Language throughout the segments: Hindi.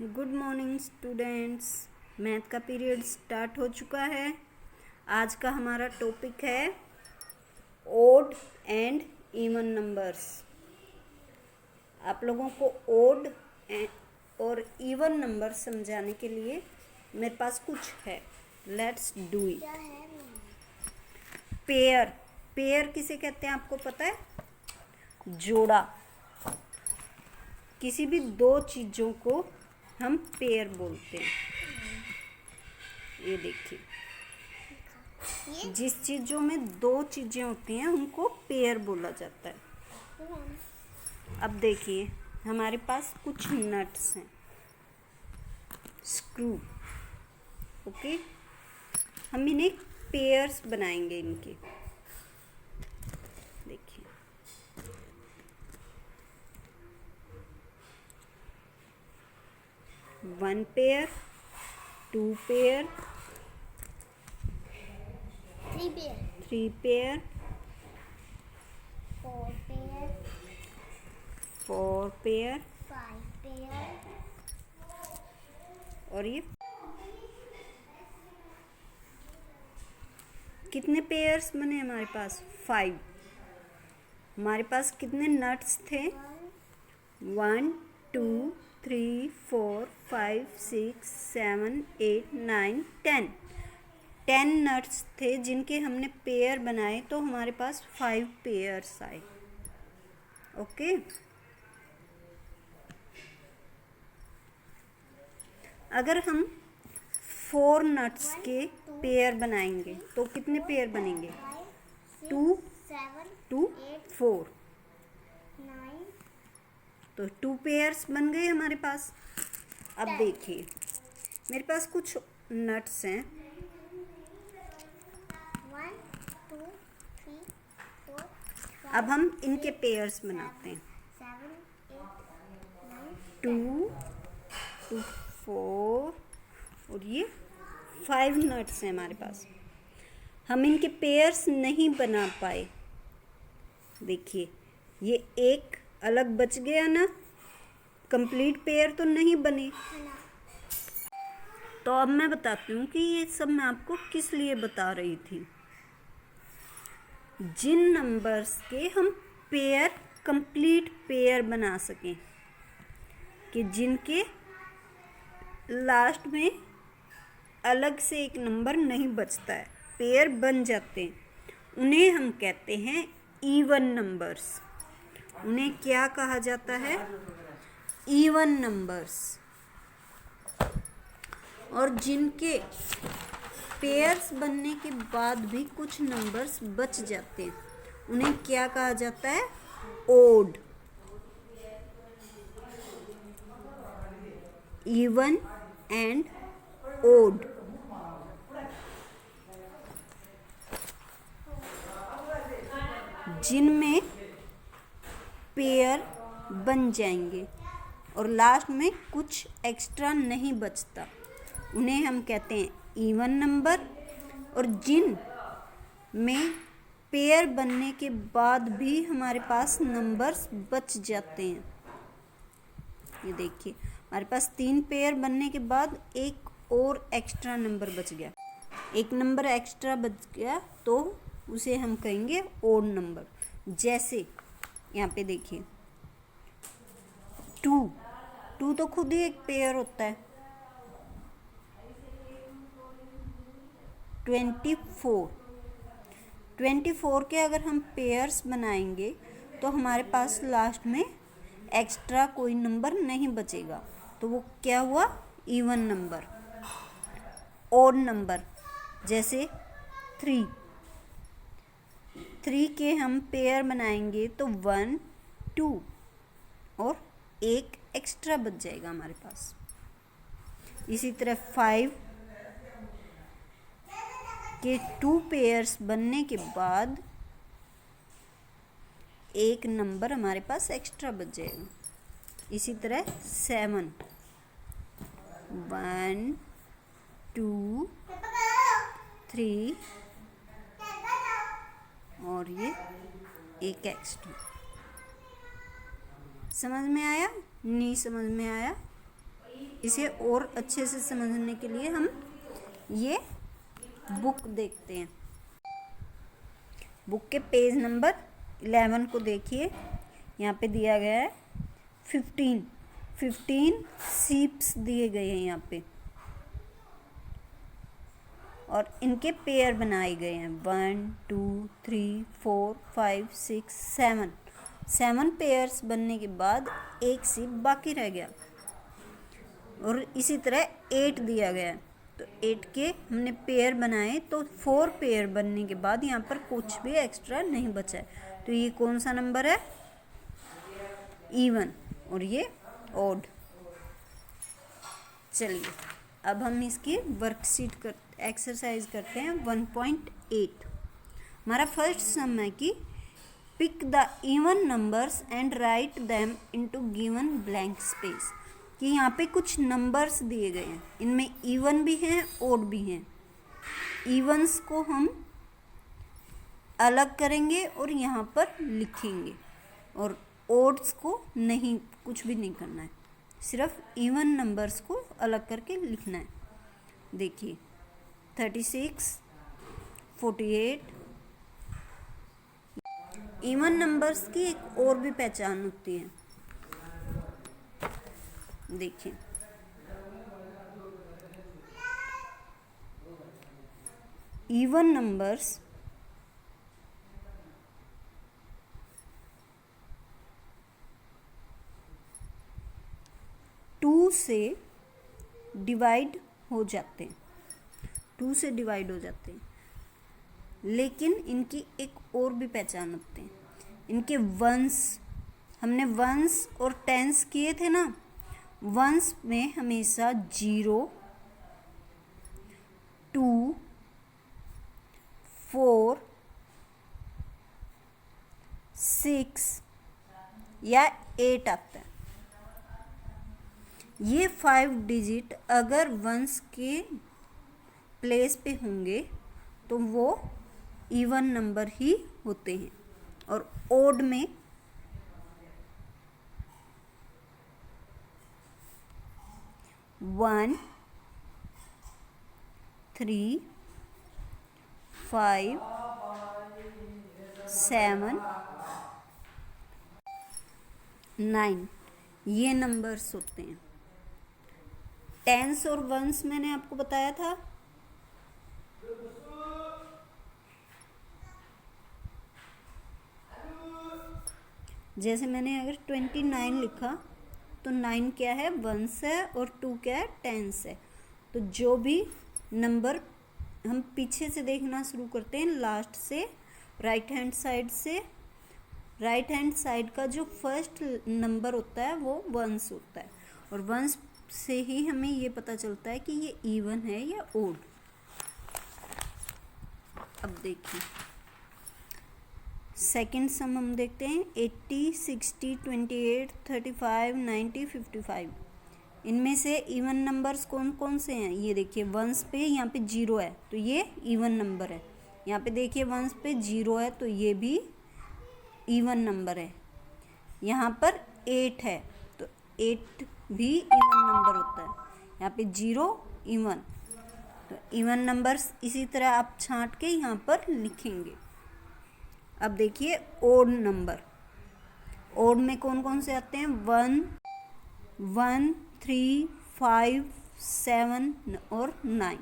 Good morning students. मैथ का पीरियड स्टार्ट हो चुका है। आज का हमारा टॉपिक है ओड एंड इवन नंबर्स। आप लोगों को ओड और इवन नंबर समझाने के लिए मेरे पास कुछ है। Let's do it. Pair. Pair किसे कहते हैं आपको पता है? जोड़ा। किसी भी दो चीज़ों को हम पेयर बोलते हैं। ये देखिए, जिस चीज़ों में दो चीज़ें होती हैं उनको पेयर बोला जाता है। अब देखिए, हमारे पास कुछ नट्स हैं, स्क्रू। ओके, हम इन्हें पेयर्स बनाएंगे इनके। देखिए, one pair, two pair, three pair, four pair और ये कितने पेयर्स बने हमारे पास? 5। हमारे पास कितने नट्स थे? 1 2 3 4 5 6 7 8 9 10 नट्स थे जिनके हमने पेयर बनाए, तो हमारे पास 5 पेयर्स आए। ओके, अगर हम 4 नट्स के पेयर बनाएंगे तो कितने पेयर बनेंगे? 2 2 4, तो 2 पेयर्स बन गए हमारे पास। अब देखिए, मेरे पास कुछ नट्स हैं। 1 2 3 4 अब हम इनके पेयर्स बनाते हैं। 7 8 9 2 2 4 और ये 5 नट्स हैं हमारे पास। हम इनके पेयर्स नहीं बना पाए। देखिए, ये एक अलग बच गया ना, कंप्लीट पेयर तो नहीं बने। तो अब मैं बताती हूँ कि ये सब मैं आपको किस लिए बता रही थी। जिन नंबर्स के हम पेयर, कंप्लीट पेयर बना सकें, कि जिनके लास्ट में अलग से एक नंबर नहीं बचता है, पेयर बन जाते हैं, उन्हें हम कहते हैं इवन नंबर्स। उन्हें क्या कहा जाता है? Even numbers. और जिनके पेयर्स बनने के बाद भी कुछ नंबर्स बच जाते हैं, उन्हें क्या कहा जाता है? ओड। Even and odd. जिनमें पेयर बन जाएंगे और लास्ट में कुछ एक्स्ट्रा नहीं बचता, उन्हें हम कहते हैं इवन नंबर। और जिन में पेयर बनने के बाद भी हमारे पास नंबर्स बच जाते हैं, ये देखिए, हमारे पास 3 पेयर बनने के बाद एक और एक्स्ट्रा नंबर बच गया। एक नंबर एक्स्ट्रा बच गया तो उसे हम कहेंगे ओड नंबर। जैसे यहाँ पे देखिए, 2 तो खुद ही एक पेयर होता है। 24 के अगर हम पेयर्स बनाएंगे तो हमारे पास लास्ट में एक्स्ट्रा कोई नंबर नहीं बचेगा, तो वो क्या हुआ? Even number. ओड नंबर जैसे 3 के हम पेयर बनाएंगे तो 1 2 और एक एक्स्ट्रा बच जाएगा हमारे पास। इसी तरह 5 के 2 पेयर्स बनने के बाद एक नंबर हमारे पास एक्स्ट्रा बच जाएगा। इसी तरह 7 1 2 3 और ये एक एक्स्ट्रा। समझ में आया? नहीं समझ में आया इसे और अच्छे से समझने के लिए हम ये बुक देखते हैं। बुक के पेज नंबर 11 को देखिए, यहाँ पे दिया गया है 15 शीप्स दिए गए हैं यहाँ पे, और इनके पेयर बनाए गए हैं 1 2 3 4 5 6 7 पेयर्स बनने के बाद एक शीप बाकी रह गया, और इसी तरह 8 दिया गया है, तो 8 के हमने पेयर बनाए, तो 4 पेयर बनने के बाद यहाँ पर कुछ भी एक्स्ट्रा नहीं बचा है, तो ये कौन सा नंबर है? इवन, और ये ऑड। चलिए अब हम इसकी वर्कशीट एक्सरसाइज करते हैं 1.8। हमारा फर्स्ट सम है कि pick the even numbers and write them into given blank space, कि यहाँ पे कुछ नंबर्स दिए गए हैं, इनमें इवन भी हैं ओड भी हैं। इवन्स को हम अलग करेंगे और यहाँ पर लिखेंगे, और ओड्स को नहीं, कुछ भी नहीं करना है, सिर्फ इवन नंबर्स को अलग करके लिखना है। देखिए 36 48। इवन नंबर्स की एक और भी पहचान होती है, देखिए इवन नंबर्स टू से डिवाइड हो जाते हैं, 2 से डिवाइड हो जाते हैं, लेकिन इनकी एक और भी पहचान होती है, इनके वंस, हमने वंस और टेंस किए थे ना, वंस में हमेशा 0 2 4 6 या 8 आता है। ये 5 डिजिट अगर वंस के प्लेस पे होंगे तो वो इवन नंबर ही होते हैं, और ओड में 1 3 5 7 9 ये नंबर्स होते हैं। टेंस और वंस मैंने आपको बताया था, जैसे मैंने अगर 29 लिखा तो 9 क्या है? वंस है, और 2 क्या है? टेंस है। तो जो भी नंबर हम पीछे से देखना शुरू करते हैं, लास्ट से, राइट हैंड साइड से, राइट हैंड साइड का जो फर्स्ट नंबर होता है वो वंस होता है, और वंस से ही हमें ये पता चलता है कि ये इवन है या ओड। अब देखिए सेकंड सम हम देखते हैं 80 60 28 35 90 55। इनमें से इवन नंबर्स कौन कौन से हैं? ये देखिए वंस पे यहाँ पे 0 है तो ये इवन नंबर है, यहाँ पे देखिए वंस पे 0 है तो ये भी इवन नंबर है, यहाँ पर 8 है तो 8 भी इवन नंबर होता है, यहाँ पे 0 इवन, तो इवन नंबर्स इसी तरह आप छांट के यहाँ पर लिखेंगे। अब देखिए ओड नंबर, ओड में कौन कौन से आते हैं? 1 3 5 7 और 9।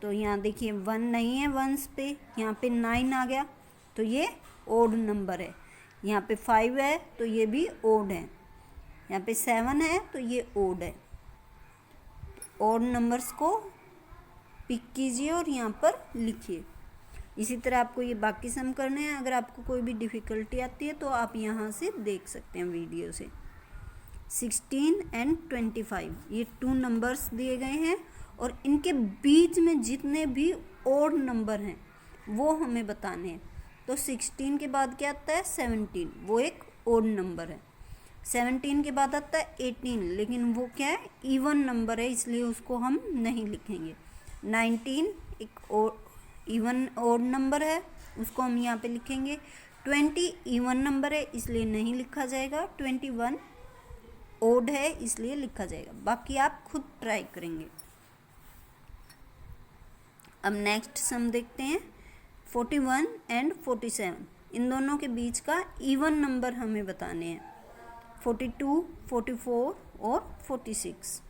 तो यहाँ देखिए 1 नहीं है वंस पे, यहाँ पे 9 आ गया तो ये ओड नंबर है, यहाँ पे 5 है तो ये भी ओड है, यहाँ पे 7 है तो ये ओड है। ओड नंबर्स को पिक कीजिए और यहाँ पर लिखिए। इसी तरह आपको ये बाकी सम करने हैं। अगर आपको कोई भी डिफ़िकल्टी आती है तो आप यहाँ से देख सकते हैं वीडियो से। 16 एंड 25 ये 2 नंबर्स दिए गए हैं, और इनके बीच में जितने भी ओड नंबर हैं वो हमें बताने हैं। तो 16 के बाद क्या आता है? 17, वो एक ओड नंबर है। 17 के बाद आता है 18, लेकिन वो क्या है? इवन नंबर है, इसलिए उसको हम नहीं लिखेंगे। 19 एक इवन ओड नंबर है, उसको हम यहाँ पे लिखेंगे। 20 इवन नंबर है इसलिए नहीं लिखा जाएगा। 21 ओड है इसलिए लिखा जाएगा, बाकी आप खुद ट्राई करेंगे। अब नेक्स्ट सम देखते हैं 41 एंड 47, इन दोनों के बीच का इवन नंबर हमें बताने हैं, 42, 44 और 46।